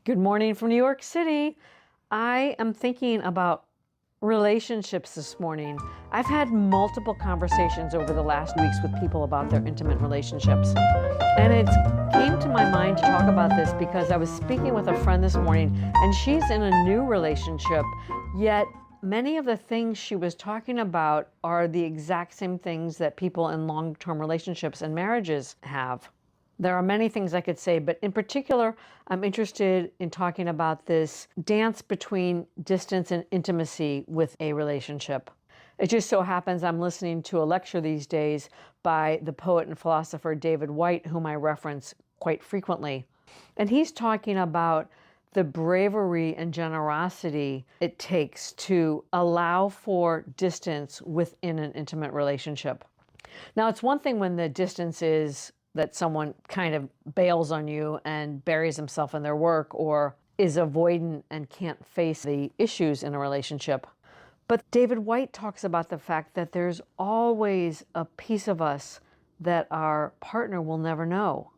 Good morning from New York City. I am thinking about relationships this morning. I've had multiple conversations over the last weeks with people about their intimate relationships. And it came to my mind to talk about this because I was speaking with a friend this morning and she's in a new relationship, yet many of the things she was talking about are the exact same things that people in long-term relationships and marriages have. There are many things I could say, but in particular, I'm interested in talking about this dance between distance and intimacy with a relationship. It just so happens I'm listening to a lecture these days by the poet and philosopher David Whyte, whom I reference quite frequently. And he's talking about the bravery and generosity it takes to allow for distance within an intimate relationship. Now, it's one thing when the distance is that someone kind of bails on you and buries himself in their work or is avoidant and can't face the issues in a relationship. But David Whyte talks about the fact that there's always a piece of us that our partner will never know,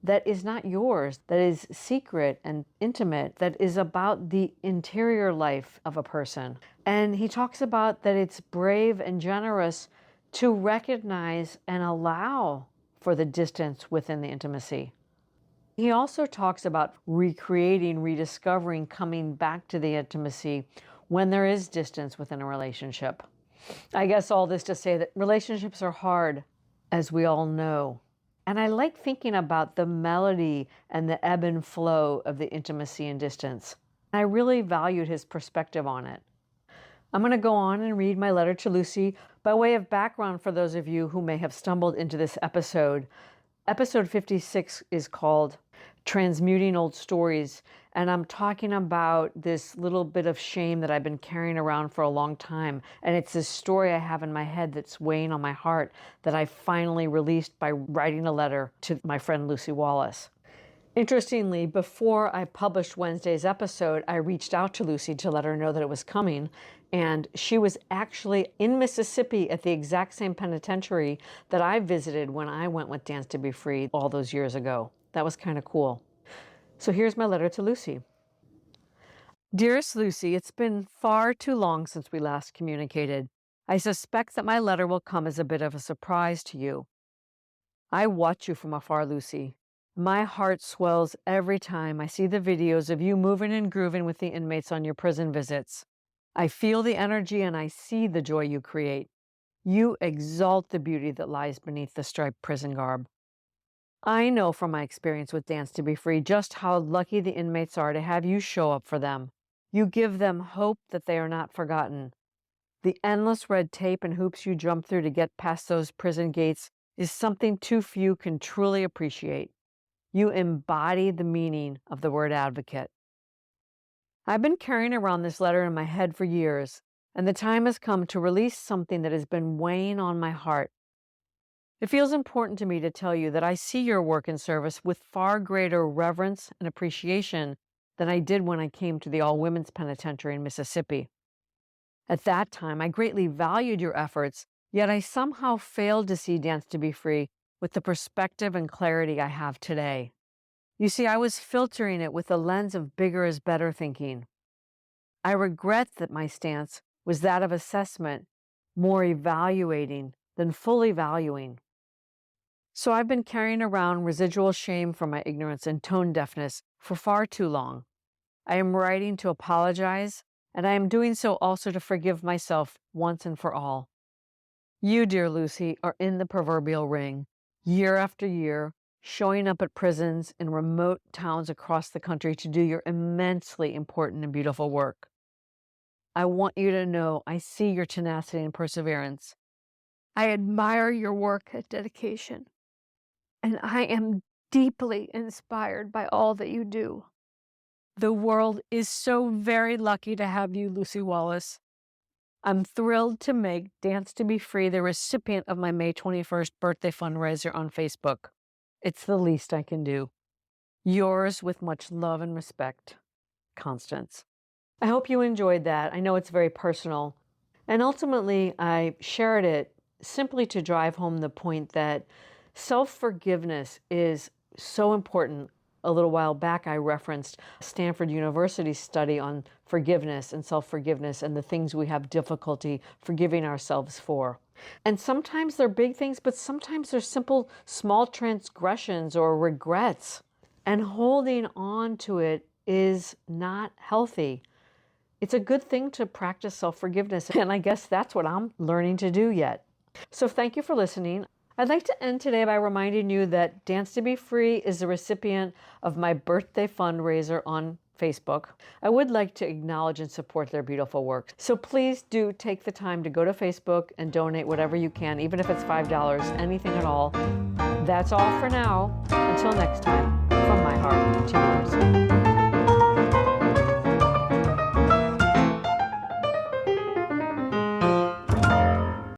that is not yours, that is secret and intimate, that is about the interior life of a person. And he talks about that it's brave and generous to recognize and allow for the distance within the intimacy. He also talks about recreating, rediscovering, coming back to the intimacy when there is distance within a relationship. I guess all this to say that relationships are hard, as we all know. And I like thinking about the melody and the ebb and flow of the intimacy and distance. I really valued his perspective on it. I'm going to go on and read my letter to Lucy. By way of background for those of you who may have stumbled into this episode, episode 56 is called Transmuting Old Stories, and I'm talking about this little bit of shame that I've been carrying around for a long time. And it's this story I have in my head that's weighing on my heart that I finally released by writing a letter to my friend Lucy Wallace. Interestingly, before I published Wednesday's episode, I reached out to Lucy to let her know that it was coming. And she was actually in Mississippi at the exact same penitentiary that I visited when I went with Dance to Be Free all those years ago. That was kind of cool. So here's my letter to Lucy. Dearest Lucy, it's been far too long since we last communicated. I suspect that my letter will come as a bit of a surprise to you. I watch you from afar, Lucy. My heart swells every time I see the videos of you moving and grooving with the inmates on your prison visits. I feel the energy and I see the joy you create. You exalt the beauty that lies beneath the striped prison garb. I know from my experience with Dance to Be Free just how lucky the inmates are to have you show up for them. You give them hope that they are not forgotten. The endless red tape and hoops you jump through to get past those prison gates is something too few can truly appreciate. You embody the meaning of the word advocate. I've been carrying around this letter in my head for years, and the time has come to release something that has been weighing on my heart. It feels important to me to tell you that I see your work and service with far greater reverence and appreciation than I did when I came to the all-women's penitentiary in Mississippi. At that time, I greatly valued your efforts, yet I somehow failed to see Dance to Be Free with the perspective and clarity I have today. You see, I was filtering it with the lens of bigger is better thinking. I regret that my stance was that of assessment, more evaluating than fully valuing. So I've been carrying around residual shame from my ignorance and tone deafness for far too long. I am writing to apologize, and I am doing so also to forgive myself once and for all. You, dear Lucy, are in the proverbial ring, year after year, showing up at prisons in remote towns across the country to do your immensely important and beautiful work. I want you to know I see your tenacity and perseverance. I admire your work and dedication, and I am deeply inspired by all that you do. The world is so very lucky to have you, Lucy Wallace. I'm thrilled to make Dance to Be Free the recipient of my May 21st birthday fundraiser on Facebook. It's the least I can do. Yours with much love and respect, Constance. I hope you enjoyed that. I know it's very personal. And ultimately, I shared it simply to drive home the point that self-forgiveness is so important a little while back, I referenced Stanford University's study on forgiveness and self-forgiveness and the things we have difficulty forgiving ourselves for. And sometimes they're big things, but sometimes they're simple, small transgressions or regrets. And holding on to it is not healthy. It's a good thing to practice self-forgiveness, and I guess that's what I'm learning to do yet. So thank you for listening. I'd like to end today by reminding you that Dance to Be Free is the recipient of my birthday fundraiser on Facebook. I would like to acknowledge and support their beautiful work. So please do take the time to go to Facebook and donate whatever you can, even if it's $5, anything at all. That's all for now. Until next time, from my heart to yours.